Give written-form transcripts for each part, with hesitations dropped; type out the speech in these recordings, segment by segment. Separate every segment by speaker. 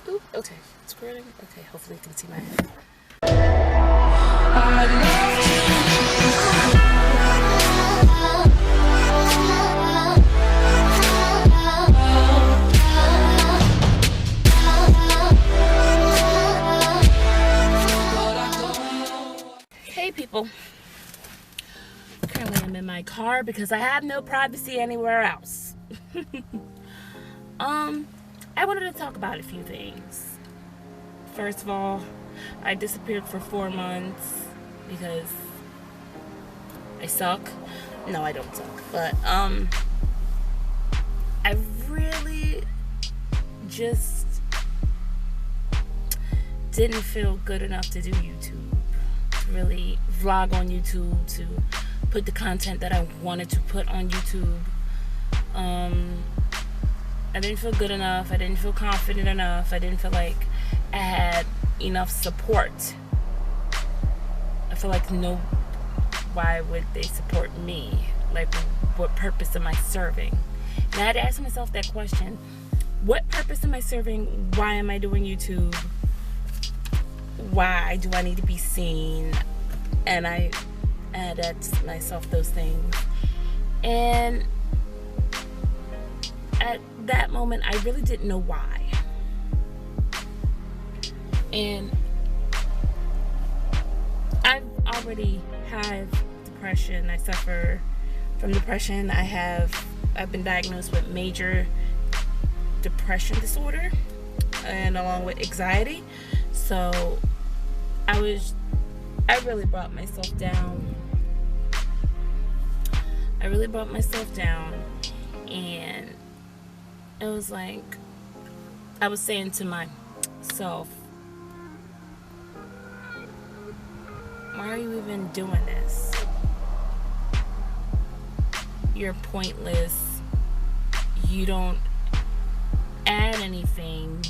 Speaker 1: Ooh, okay, it's recording. Okay, hopefully you can see my head. Hey people, currently I'm in my car because I have no privacy anywhere else. I wanted to talk about a few things. First of all, I disappeared for 4 months because I suck. No, I don't suck, but I really just didn't feel good enough to do YouTube, to really vlog on YouTube, to put the content that I wanted to put on YouTube. I didn't feel good enough. I didn't feel confident enough. I didn't feel like I had enough support. I feel like why would they support me? Like, what purpose am I serving? And I had to ask myself that question. What purpose am I serving? Why am I doing YouTube? Why do I need to be seen? And I had to ask myself those things. And at that moment, I really didn't know why. And I've already had depression. I suffer from depression. I've been diagnosed with major depression disorder and along with anxiety. So I really brought myself down. And it was like I was saying to myself, why are you even doing this? You're pointless. You don't add anything.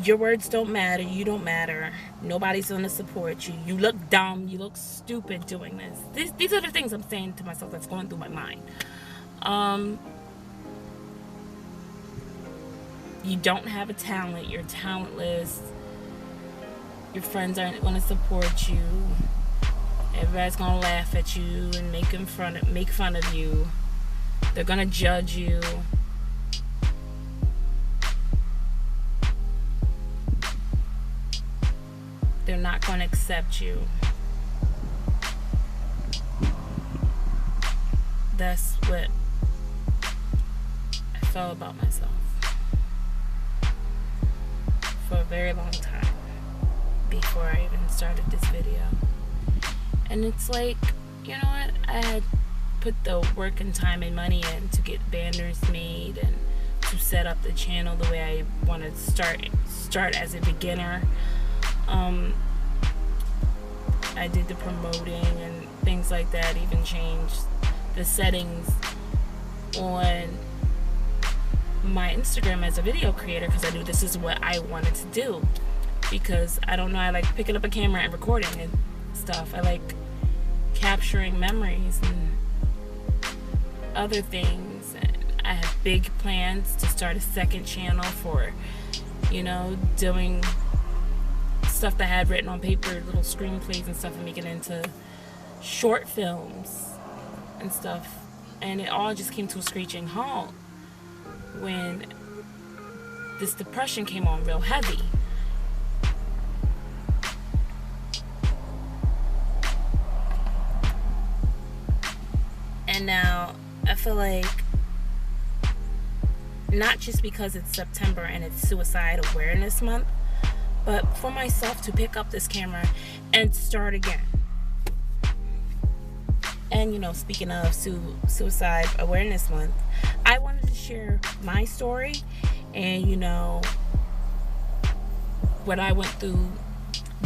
Speaker 1: Your words don't matter. You don't matter. Nobody's gonna support you. You look dumb. You look stupid doing this. These are the things I'm saying to myself that's going through my mind. You don't have a talent. You're talentless. Your friends aren't gonna support you. Everybody's gonna laugh at you and make fun of you. They're gonna judge you. They're not going to accept you. That's what I felt about myself for a very long time before I even started this video. And it's like, you know what? I had put the work and time and money in to get banners made and to set up the channel the way I wanted to start as a beginner. I did the promoting and things like that, even changed the settings on my Instagram as a video creator because I knew this is what I wanted to do. Because I don't know, I like picking up a camera and recording and stuff. I like capturing memories and other things. And I have big plans to start a second channel for, doing stuff that I had written on paper, little screenplays and stuff, and making it into short films and stuff. And it all just came to a screeching halt when this depression came on real heavy. And now I feel like, not just because it's September and it's Suicide Awareness Month, but for myself to pick up this camera and start again. And speaking of Suicide Awareness Month, I wanted to share my story and what I went through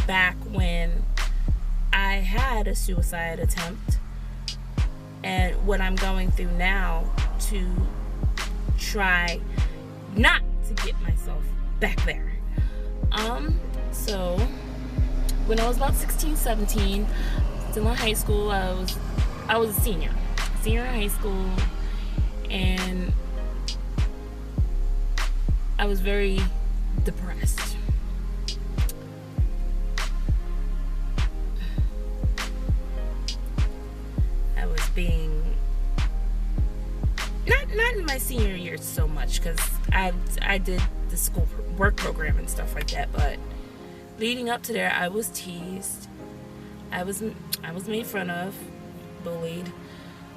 Speaker 1: back when I had a suicide attempt and what I'm going through now to try not to get myself back there. So when I was about 16, 17, still in high school, I was a senior in high school. and I was very depressed. I was being not in my senior year so much, because I did the school work program and stuff like that, but leading up to there, I was teased. I was made fun of, bullied,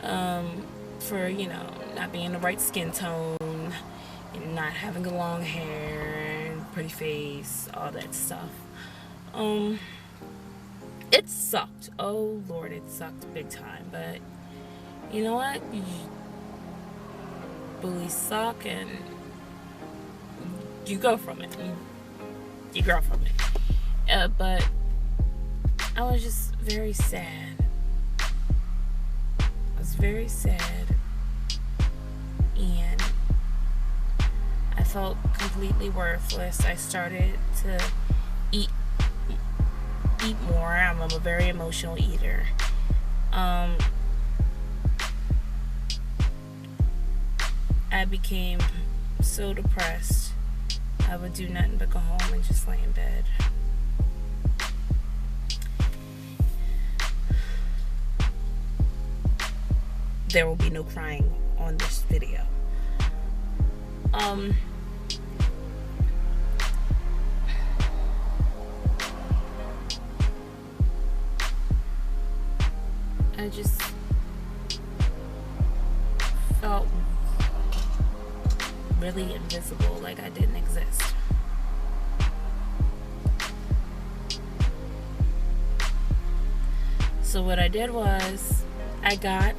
Speaker 1: for, you know, not being the right skin tone, and not having the long hair and pretty face, all that stuff. It sucked. Oh Lord, it sucked big time. But you know what? Bullies suck, and you go from it. You grow from it. But I was just very sad. I was very sad, and I felt completely worthless. I started to eat more. I'm a very emotional eater. I became so depressed. I would do nothing but go home and just lay in bed. There will be no crying on this video. I just felt really invisible, like I didn't exist. So what I did was, I got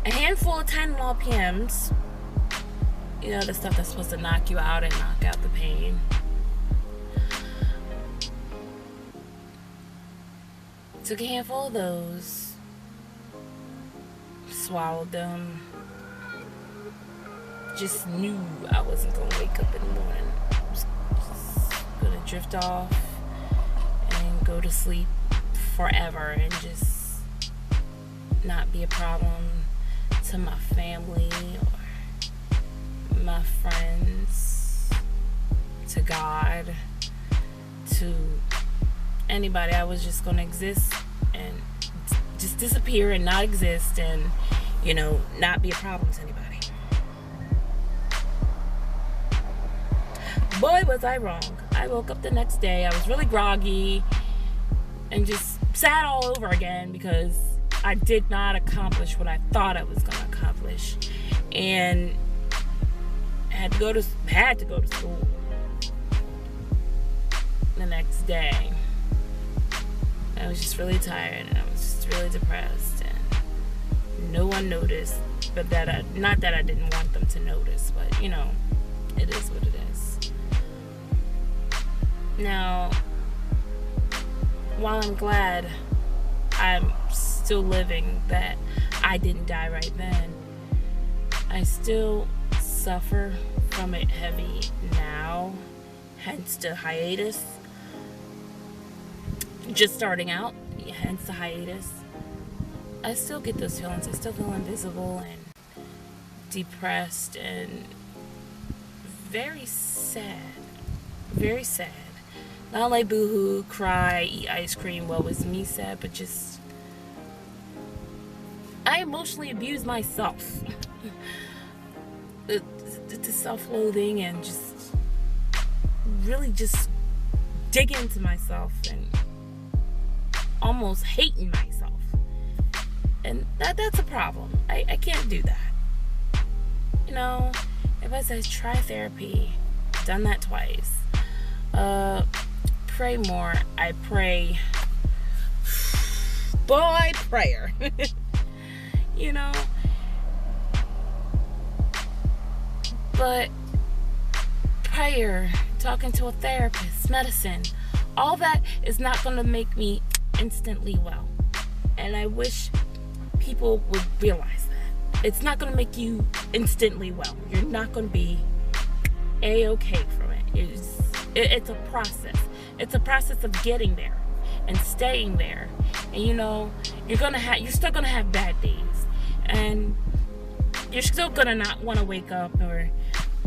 Speaker 1: a handful of Tylenol PMs. You know, the stuff that's supposed to knock you out and knock out the pain. Took a handful of those, swallowed them. Just knew I wasn't gonna wake up in the morning. I was just gonna drift off and go to sleep forever and just not be a problem to my family or my friends, to God, to anybody. I was just gonna exist and just disappear and not exist, and, you know, not be a problem to anybody. Boy, was I wrong. I woke up the next day. I was really groggy and just sad all over again, because I did not accomplish what I thought I was going to accomplish, and had to go to school the next day. I was just really tired, and I was just really depressed, and no one noticed. But not that I didn't want them to notice, but, you know, it is what it is. Now, while I'm glad I'm still living, that I didn't die right then, I still suffer from it heavy now, hence the hiatus. Just starting out, hence the hiatus. I still get those feelings. I still feel invisible and depressed and very sad. Very sad. Not like boohoo, cry, eat ice cream, woe is me sad, but just, I emotionally abuse myself. The self-loathing, and just really just dig into myself and almost hating myself. And that's a problem. I can't do that. You know, everybody says try therapy. Done that twice. Pray more. I pray. Boy, prayer. You know? But prayer, talking to a therapist, medicine, all that is not going to make me instantly well. And I wish people would realize that. It's not going to make you instantly well. You're not going to be A-okay from it. It's a process. It's a process of getting there and staying there. And, you know, you're still going to have bad days. And You're still gonna not want to wake up, or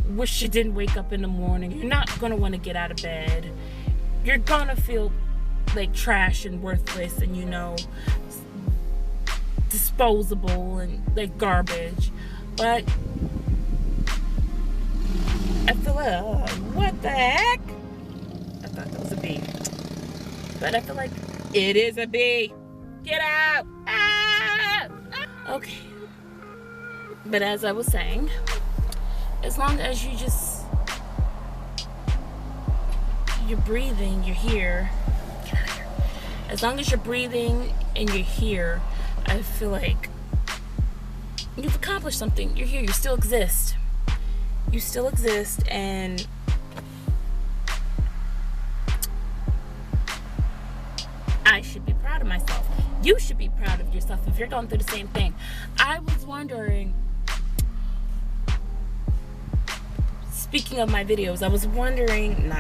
Speaker 1: wish you didn't wake up in the morning. You're not gonna want to get out of bed. You're gonna feel like trash and worthless, and disposable and like garbage. But I feel like, what the heck? I thought that was a bee, but I feel like it is a bee. Get out! Ah! Okay. But as I was saying, as long as you're breathing, you're here. Get out of here. As long as you're breathing and you're here, I feel like you've accomplished something. You're here. You still exist. You still exist, and I should be proud of myself. You should be proud of yourself if you're going through the same thing. I was wondering, speaking of my videos, not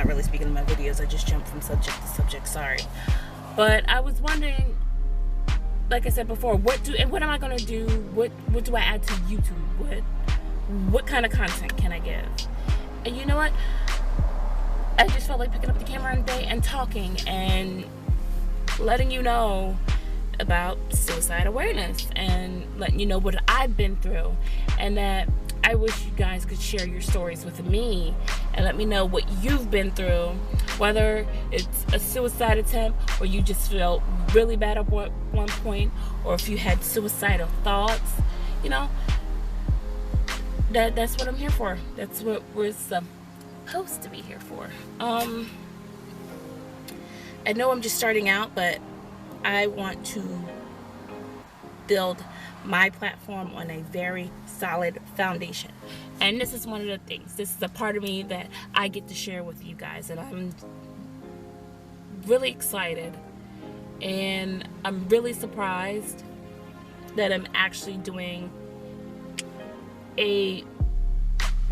Speaker 1: really speaking of my videos, I just jumped from subject to subject, sorry. But I was wondering, like I said before, what am I gonna do? What do I add to YouTube? What kind of content can I give? And you know what? I just felt like picking up the camera one day and talking and letting you know about suicide awareness and letting you know what I've been through, and that I wish you guys could share your stories with me and let me know what you've been through, whether it's a suicide attempt or you just felt really bad at one point, or if you had suicidal thoughts. That's what I'm here for. That's what we're supposed to be here for. I know I'm just starting out, but I want to build my platform on a very solid foundation. And this is one of the things. This is a part of me that I get to share with you guys. And I'm really excited. And I'm really surprised that I'm actually doing a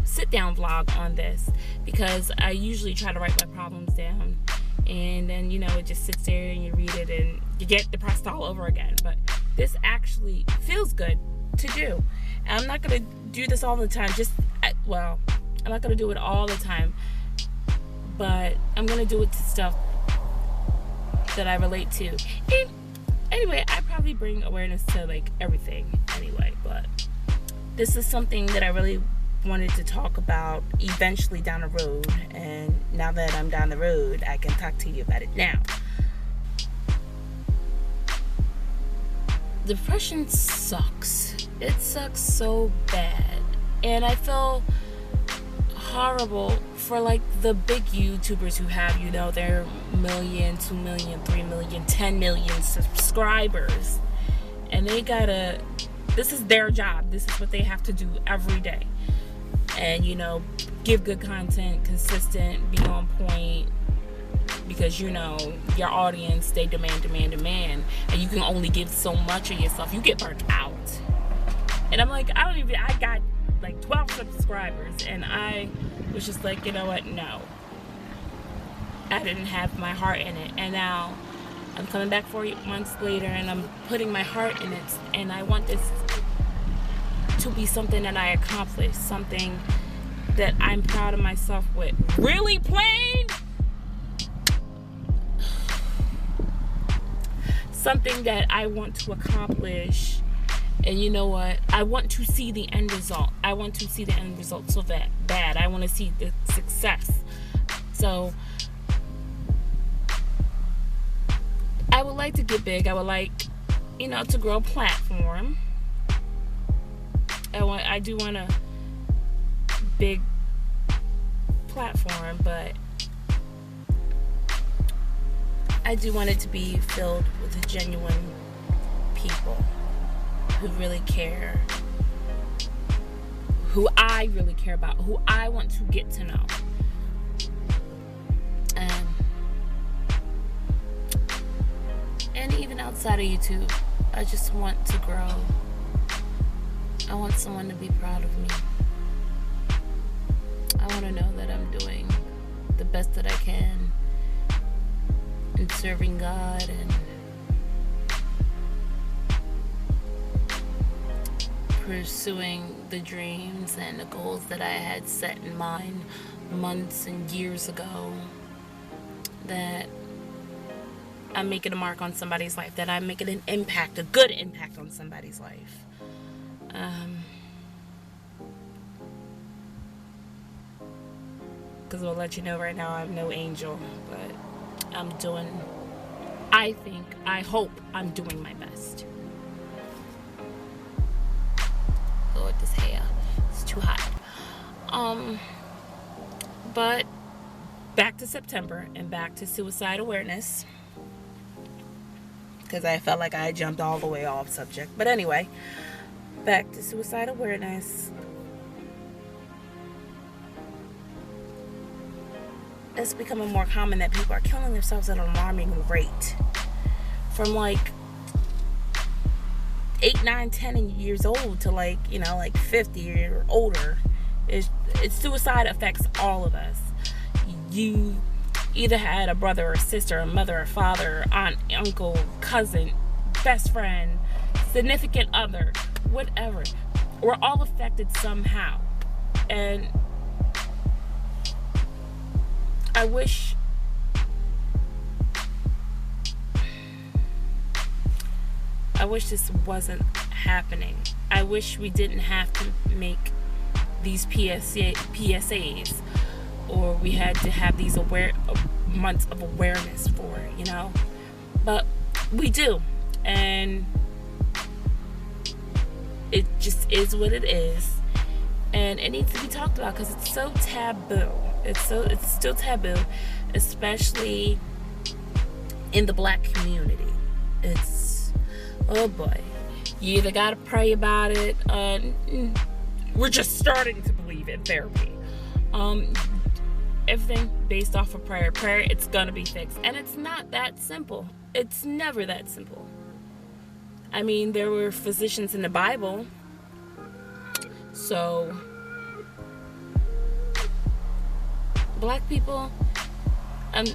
Speaker 1: sit-down vlog on this, because I usually try to write my problems down, and then it just sits there and you read it and you get depressed all over again. But this actually feels good to do. And I'm not gonna do this all the time. I'm not gonna do it all the time, but I'm gonna do it to stuff that I relate to. And anyway, I probably bring awareness to like everything anyway, but this is something that I really wanted to talk about eventually down the road, and now that I'm down the road, I can talk to you about it now. Depression sucks. It sucks so bad, and I feel horrible for like the big YouTubers who have their 1 million, 2 million, 3 million, 10 million subscribers, and this is their job. This is what they have to do every day. And, give good content, consistent, be on point. Because, your audience, they demand. And you can only give so much of yourself. You get burnt out. And I'm like, I got like 12 subscribers. And I was just like, you know what? No. I didn't have my heart in it. And now I'm coming back 4 months later and I'm putting my heart in it. And I want this to be something that I accomplished, something that I'm proud of myself with. Really plain? Something that I want to accomplish. And you know what? I want to see the end result. I want to see the end result so bad. I want to see the success. So I would like to get big. I would like, to grow a platform. I do want a big platform, but I do want it to be filled with genuine people who really care, who I really care about, who I want to get to know. And even outside of YouTube, I just want to grow. I want someone to be proud of me. I want to know that I'm doing the best that I can in serving God and pursuing the dreams and the goals that I had set in mind months and years ago, that I'm making a mark on somebody's life, that I'm making an impact, a good impact on somebody's life. Because I'll let you know right now, I'm no angel, but I hope I'm doing my best. Lord, this hair, it's too hot. But back to September and back to suicide awareness, because I felt like I jumped all the way off subject. But anyway, back to suicide awareness. It's becoming more common that people are killing themselves at an alarming rate. From like 8, 9, 10 years old to like 50 or older. It's suicide affects all of us. You either had a brother or sister, a mother or father, aunt, uncle, cousin, best friend, significant other, whatever. We're all affected somehow. And I wish this wasn't happening. I wish we didn't have to make these PSAs, or we had to have these months of awareness for it, but we do, and it just is what it is, and it needs to be talked about because it's so taboo. It's still taboo, especially in the Black community. It's, oh boy, you either gotta pray about it. We're just starting to believe in therapy. Everything based off of prayer. It's gonna be fixed, and it's not that simple. It's never that simple. I mean, there were physicians in the Bible, so Black people, I'm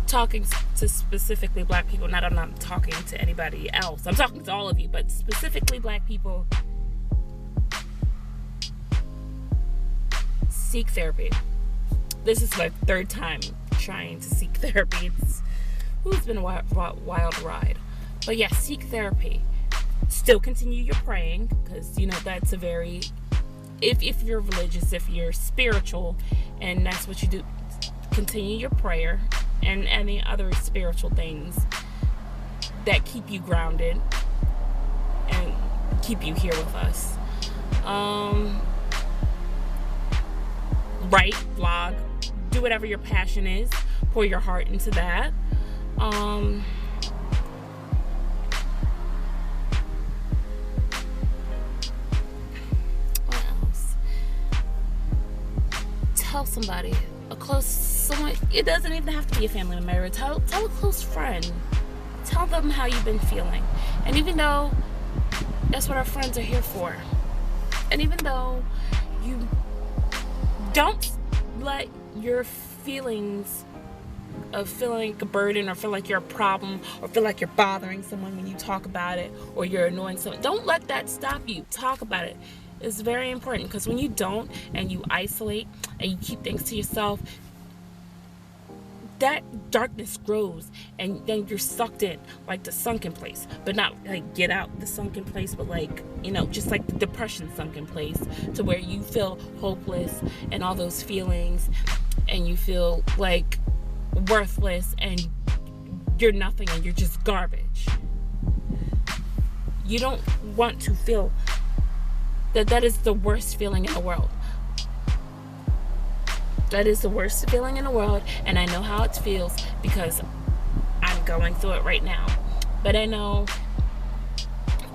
Speaker 1: talking to specifically Black people, I'm not talking to anybody else. I'm talking to all of you, but specifically Black people, seek therapy. This is my 3rd time trying to seek therapy. It's been a wild ride. But yeah, seek therapy. Still continue your praying, because, that's a very... If you're religious, if you're spiritual, and that's what you do, continue your prayer and any other spiritual things that keep you grounded and keep you here with us. Write, blog, do whatever your passion is. Pour your heart into that. Tell somebody, someone, it doesn't even have to be a family member. Tell a close friend. Tell them how you've been feeling. And even though that's what our friends are here for, and even though you don't let your feelings of feeling like a burden, or feel like you're a problem, or feel like you're bothering someone when you talk about it, or you're annoying someone, don't let that stop you. Talk about it. It's very important, because when you don't, and you isolate and you keep things to yourself, that darkness grows, and then you're sucked in like the sunken place, but not like get out the sunken place, but like, just like the depression sunken place, to where you feel hopeless and all those feelings, and you feel like worthless and you're nothing and you're just garbage. You don't want to feel that is the worst feeling in the world. That is the worst feeling in the world, and I know how it feels because I'm going through it right now. But I know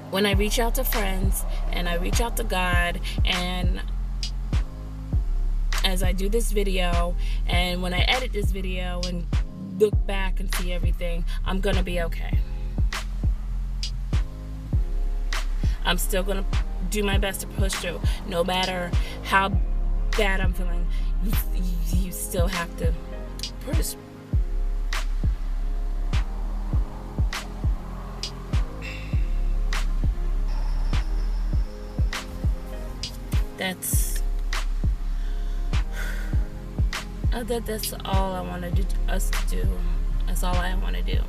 Speaker 1: when I reach out to friends and I reach out to God, and as I do this video, and when I edit this video and look back and see everything, I'm gonna be okay. I'm still gonna do my best to push through, no matter how bad I'm feeling. You still have to push. that's all I wanted us to do. That's all I want to do.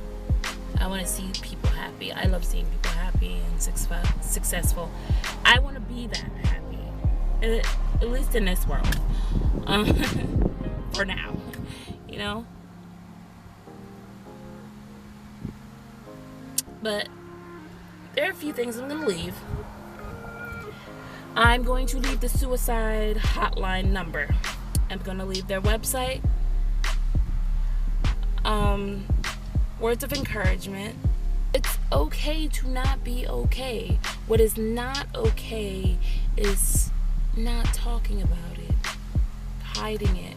Speaker 1: I want to see people happy. I love seeing people happy and successful. I want to be that happy, at least in this world. For now, you know. But there are a few things I'm going to leave. I'm going to leave the suicide hotline number. I'm going to leave their website. Words of encouragement. It's okay to not be okay. What is not okay is not talking about it, hiding it,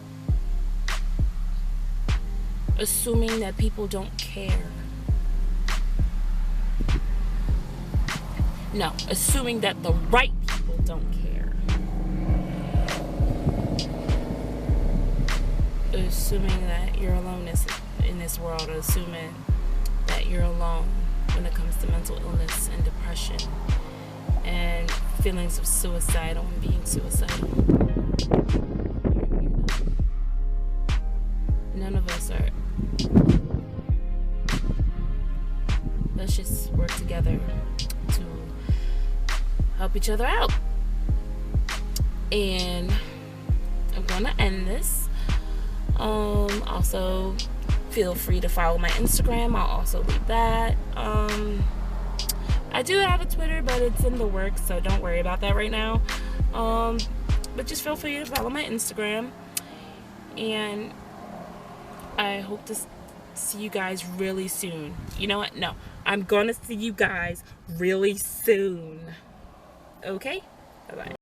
Speaker 1: assuming that people don't care. No, assuming that the right people don't care. Assuming that you're alone in this world, assuming that you're alone when it comes to mental illness and depression and feelings of suicidal and being suicidal. None of us are. Let's just work together to help each other out. And I'm gonna end this. Also, feel free to follow my Instagram. I'll also leave that. I do have a Twitter, but it's in the works, so don't worry about that right now. But just feel free to follow my Instagram. And I hope to see you guys really soon. You know what? No, I'm gonna see you guys really soon. Okay? Bye-bye.